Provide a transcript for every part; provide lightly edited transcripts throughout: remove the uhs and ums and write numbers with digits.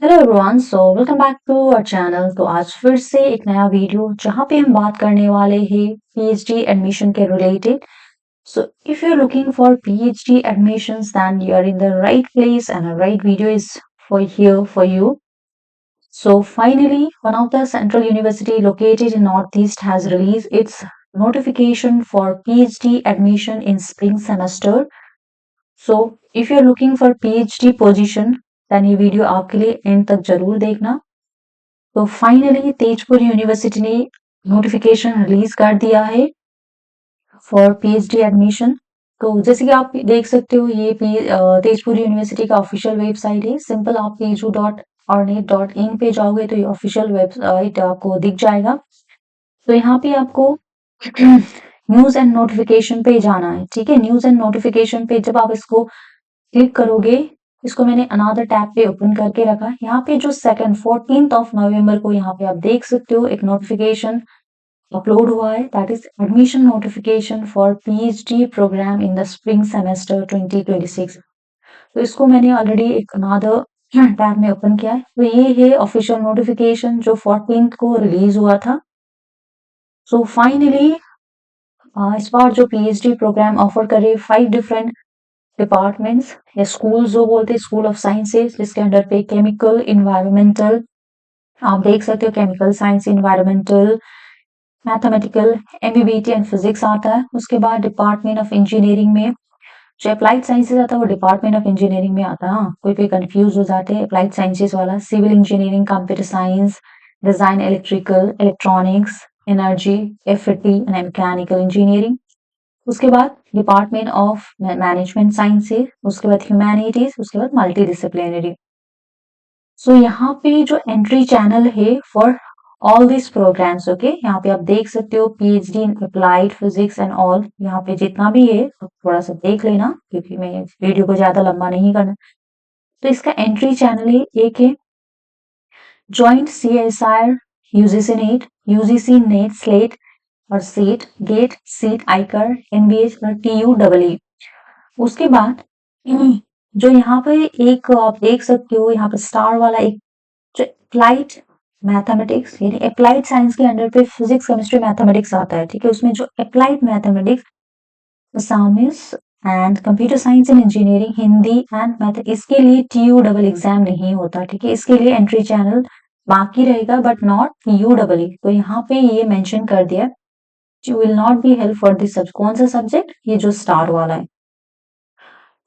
Hello everyone, so welcome back to our channel. तो आज फिर से एक नया वीडियो जहाँ पे हम बात करने वाले हैं पीएचडी एडमिशन के related. So if you are looking for PhD admissions then you are in the right place and a right video is for here for you. So finally, one of the central university located in Northeast has released its notification for PhD admission in spring semester. So if you're looking for PhD position, then ये video आपके लिए and तक जरूर देखना। तो finally Tezpur university ने notification release कर दिया है फॉर पीएचडी एडमिशन। तो जैसे कि आप देख सकते हो ये तेजपुर यूनिवर्सिटी का ऑफिशियल वेबसाइट है। सिंपल आप teju.ornet.in पे जाओगे तो ये ऑफिशियल वेबसाइट आपको दिख जाएगा। तो यहाँ पे आपको न्यूज एंड नोटिफिकेशन पे जाना है। ठीक है, न्यूज एंड नोटिफिकेशन पे जब आप इसको क्लिक करोगे, इसको मैंने अनदर टैब पे ओपन करके रखा है। यहाँ पे जो 14 नवंबर को यहाँ पे आप देख सकते हो एक नोटिफिकेशन अपलोड हुआ है, that is admission notification for PhD programme in the spring semester 2026। तो इसको मैंने ऑलरेडी एक अनदर टैब में ओपन किया है। तो ये है ऑफिशियल नोटिफिकेशन जो 14 को रिलीज हुआ था। सो फाइनली इस बार जो पीएचडी प्रोग्राम ऑफर करे 5 डिफरेंट डिपार्टमेंट्स या स्कूल जो बोलते हैं, स्कूल ऑफ साइंसेस, जिसके अंडर पे केमिकल, इन्वायरमेंटल, आप देख सकते हो chemical science, environmental, mathematical, MBBT and physics आता है। उसके बाद डिपार्टमेंट ऑफ इंजीनियरिंग में जो अप्लाइड साइंसेस आता है वो डिपार्टमेंट ऑफ इंजीनियरिंग में आता है। हाँ, कोई कंफ्यूज हो जाते हैं अप्लाइड साइंसेस वाला। Civil engineering, computer science, design, electrical, electronics, energy, FT and mechanical engineering. उसके बाद डिपार्टमेंट ऑफ मैनेजमेंट साइंसेस, उसके बाद ह्यूमैनिटीज, उसके बाद मल्टी डिसिप्लिनरी। सो यहाँ पे जो एंट्री चैनल है for all this programmes, okay, यहाँ पे आप देख सकते हो PhD in applied physics and all. यहाँ पे जितना भी है थोड़ा सा देख लेना क्योंकि मैं वीडियो को ज्यादा लंबा नहीं करना। तो इसका एंट्री चैनल है, एक है joint CSR, UGC NET, UGC NET SLET और SET, GATE, SET, ICAR, NBH और टीयूई। उसके बाद जो यहाँ पे एक आप देख सकते हो यहाँ पे स्टार वाला एक जो अप्लाइड मैथमेटिक्स यानी अप्लाइड साइंस के अंडर पे फिजिक्स, केमिस्ट्री, मैथमेटिक्स आता है। ठीक है, उसमें जो अप्लाइड मैथमेटिक्स, असामिस and computer science and engineering, Hindi and math, इसके लिए टीयू डबल एग्जाम नहीं होता। ठीक है, इसके लिए एंट्री चैनल बाकी रहेगा बट नॉट टीयू डबल। तो यहाँ पे ये मेंशन कर दिया you will not be help for this subject. कौन सा सब्जेक्ट? ये जो स्टार वाला है।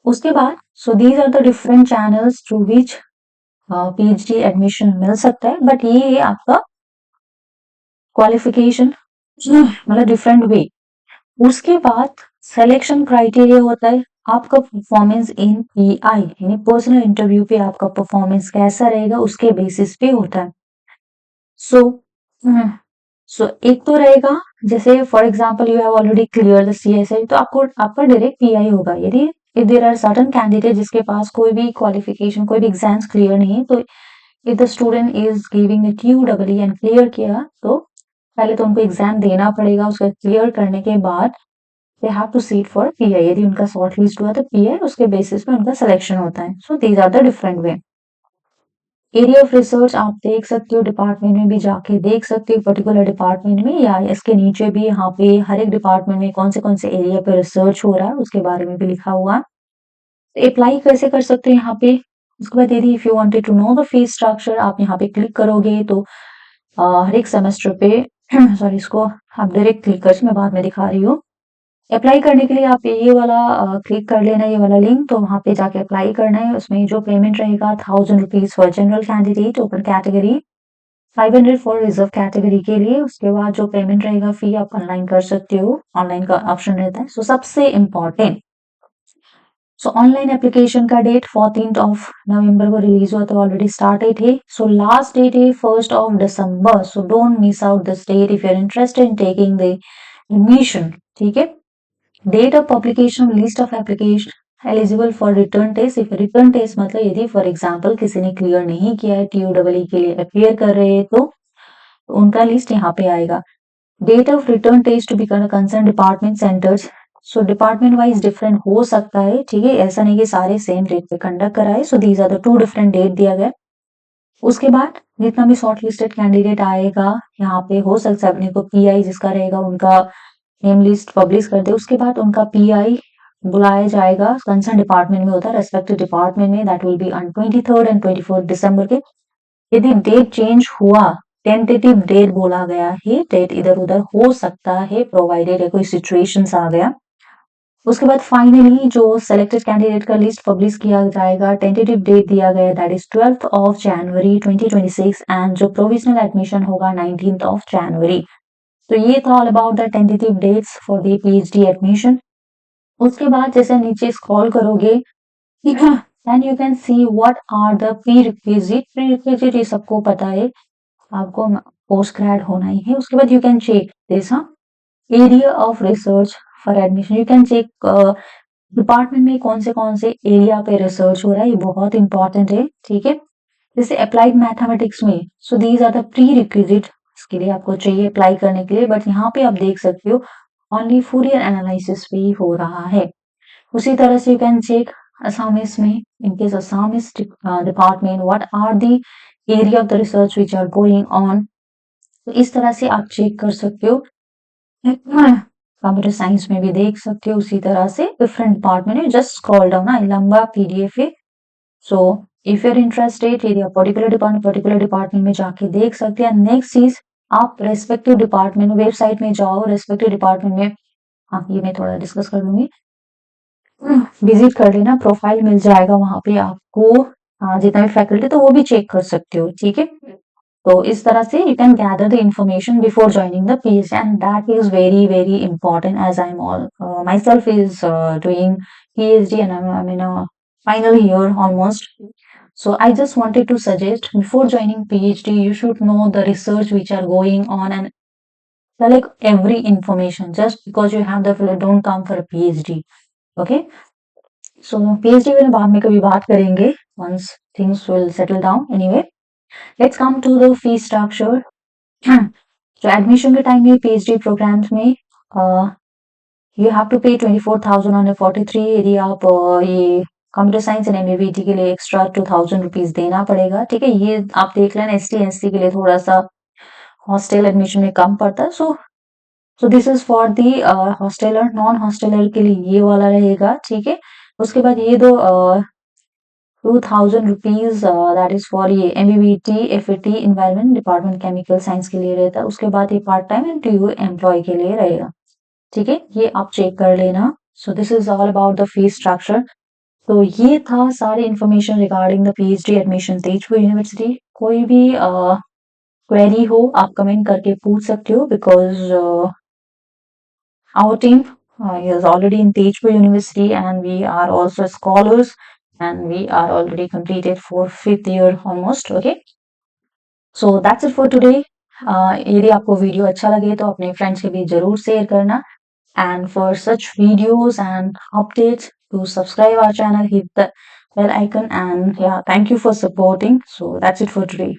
उसके बाद so these are the different channels through which PhD admission मिल सकता है, बट ये है आपका क्वालिफिकेशन, मतलब डिफरेंट वे। उसके बाद सिलेक्शन क्राइटेरिया होता है आपका परफॉर्मेंस इन पीआई यानी पर्सनल इंटरव्यू पे आपका परफॉर्मेंस कैसा रहेगा उसके बेसिस पे होता है। सो सो एक तो रहेगा जैसे for example you have already clear the CSI, तो आपको आपका डायरेक्ट पीआई होगा। यदि if there are certain candidate जिसके पास कोई भी क्वालिफिकेशन, कोई भी एग्जाम्स क्लियर नहीं है, तो if the student is giving the two double and clear किया तो पहले तो उनको एग्जाम देना पड़ेगा। उसका क्लियर करने के बाद they have to sit for PI. यदि उनका शॉर्ट लिस्ट हुआ तो पीआई, उसके बेसिस पे उनका सिलेक्शन होता है। So these are the different way. Area of research आप देख सकते हो, डिपार्टमेंट में भी जाके देख सकते हो पर्टिकुलर डिपार्टमेंट में, या इसके नीचे भी यहाँ पे हर एक डिपार्टमेंट में कौन से एरिया पे रिसर्च हो रहा है उसके बारे में भी लिखा हुआ है। अप्लाई कैसे कर सकते हो यहाँ पे। उसके बाद यदि if you wanted to know the fees structure, आप यहाँ पे क्लिक करोगे तो हर एक सेमेस्टर पे सॉरी, इसको आप डायरेक्ट क्लिक कर, मैं बाद में दिखा रही हूँ। अप्लाई करने के लिए आप ये वाला क्लिक कर लेना, ये वाला लिंक, तो वहां पे जाके अप्लाई करना है। उसमें जो पेमेंट रहेगा 1000 rupees for general candidate open category, 500 for reserve category के लिए। उसके बाद जो पेमेंट रहेगा फी आप ऑनलाइन कर सकते हो, ऑनलाइन का ऑप्शन रहता है। सो सबसे इम्पोर्टेंट, सो ऑनलाइन एप्लीकेशन का डेट 14 नवंबर को रिलीज हुआ, तो ऑलरेडी स्टार्ट डेट है। सो लास्ट डेट है 1 दिसंबर। So don't miss out this date if you are interested in taking the admission. ठीक है, date of publication list of application eligible for written test. If written test मतलब यदि for example किसी ने clear नहीं किया है, टीयू डबल के लिए अपियर कर रहे हैं, तो उनका लिस्ट यहाँ पे आएगा। Date of written test to be concern department centres. So department wise different हो सकता है। ठीक है, ऐसा नहीं कि सारे सेम डेट पे कंडक्ट कराए। So these are the 2 different date दिया गया। उसके बाद जितना भी शॉर्ट लिस्टेड कैंडिडेट आएगा यहाँ पे हो सकता है अपने को पीआई जिसका रहेगा उनका नेम लिस्ट पब्लिश कर दे। उसके बाद उनका पीआई बुलाया जाएगा, कंसर्न डिपार्टमेंट में होता है, रेस्पेक्टिव डिपार्टमेंट में, that will be on 23rd and 24th दिसंबर के। यदि डेट चेंज हुआ, टेंटेटिव डेट बोला गया है, डेट इधर उधर हो सकता है प्रोवाइडेड है कोई सिचुएशंस आ गया। उसके बाद फाइनली जो सेलेक्टेड कैंडिडेट का लिस्ट पब्लिश किया जाएगा, टेंटेटिव डेट दिया गया that is 12th of January 2026 and जो प्रोविजनल एडमिशन होगा 19th ऑफ जनवरी। तो ये था all about the tentative dates for the PhD admission. उसके बाद जैसे नीचे स्क्रॉल करोगे then you can see what are the prerequisite ये सबको पता है, आपको पोस्ट ग्रेड होना ही है। उसके बाद you can check this area of research for admission, you can check department में कौन से एरिया पे रिसर्च हो रहा है, ये बहुत इंपॉर्टेंट है, ठीक है। जैसे अप्लाइड मैथमेटिक्स में, so these are the prerequisite, इसके लिए आपको चाहिए अप्लाई करने के लिए, बट यहाँ पे आप देख सकते हो ओनली फूरियर एनालिसिस भी हो रहा है। उसी तरह से यू कैन चेक असामिस में, इनकेस असामिस department what are the area of the research which are going on, तो इस तरह से आप चेक कर सकते हो। कंप्यूटर साइंस में भी देख सकते हो उसी तरह से डिफरेंट डिपार्टमेंट है, जस्ट स्क्रॉल डाउन ना, लंबा पीडीएफ है। So if you are interested यदि आप पर्टिकुलर डिपार्टमेंट में जाके देख सकते हैं। नेक्स्ट चीज, आप रेस्पेक्टिव डिपार्टमेंट वेबसाइट में जाओ, रेस्पेक्टिव डिपार्टमेंट में, हाँ ये मैं थोड़ा डिस्कस कर लूंगी, विजिट कर लेना, प्रोफाइल मिल जाएगा वहां पे आपको, जितना भी फैकल्टी तो वो भी चेक कर सकते हो, ठीक है। तो इस तरह से you can gather the information before joining the PhD, and that is very important as I'm all myself is doing PhD and I'm in a final year almost. So I just wanted to suggest before joining PhD you should know the research which are going on and collect every information. Just because you have the field don't come for a PhD. Okay. So PhD में बाद में कभी बात करेंगे once things will settle down. Anyway, let's come to the fee structure. तो admission के time में PhD programmes में यू हैव टू पे 24,143। यदि आप ये कंप्यूटर साइंस एंड एमबीबीटी के लिए एक्स्ट्रा 2,000 रुपीज देना पड़ेगा, ठीक है। ये आप देख लेना, एसटी एससी के लिए थोड़ा सा हॉस्टल एडमिशन में कम पड़ता है। So this is for the hosteller, non hosteller के लिए ये वाला रहेगा, ठीक है। उसके बाद ये दो 2,000 रुपीज दैट इज फॉर ये MBBT FAT environment department chemical science के लिए रहता है। उसके बाद ये part time and to employ के लिए रहेगा, ठीक है। ये आप चेक कर लेना। So this is all about the fees structure. तो ये था सारी information regarding the PhD admission Tezpur university. कोई भी क्वेरी हो आप कमेंट करके पूछ सकते हो, because our team is already in Tejpur University and we are also scholars and we are already completed for 5th year almost. Okay, so that's it for today. यदि आपको वीडियो अच्छा लगे तो अपने फ्रेंड्स के भी जरूर शेयर करना, and for such videos and updates to subscribe our channel, hit the bell icon, and yeah, thank you for supporting. So that's it for today.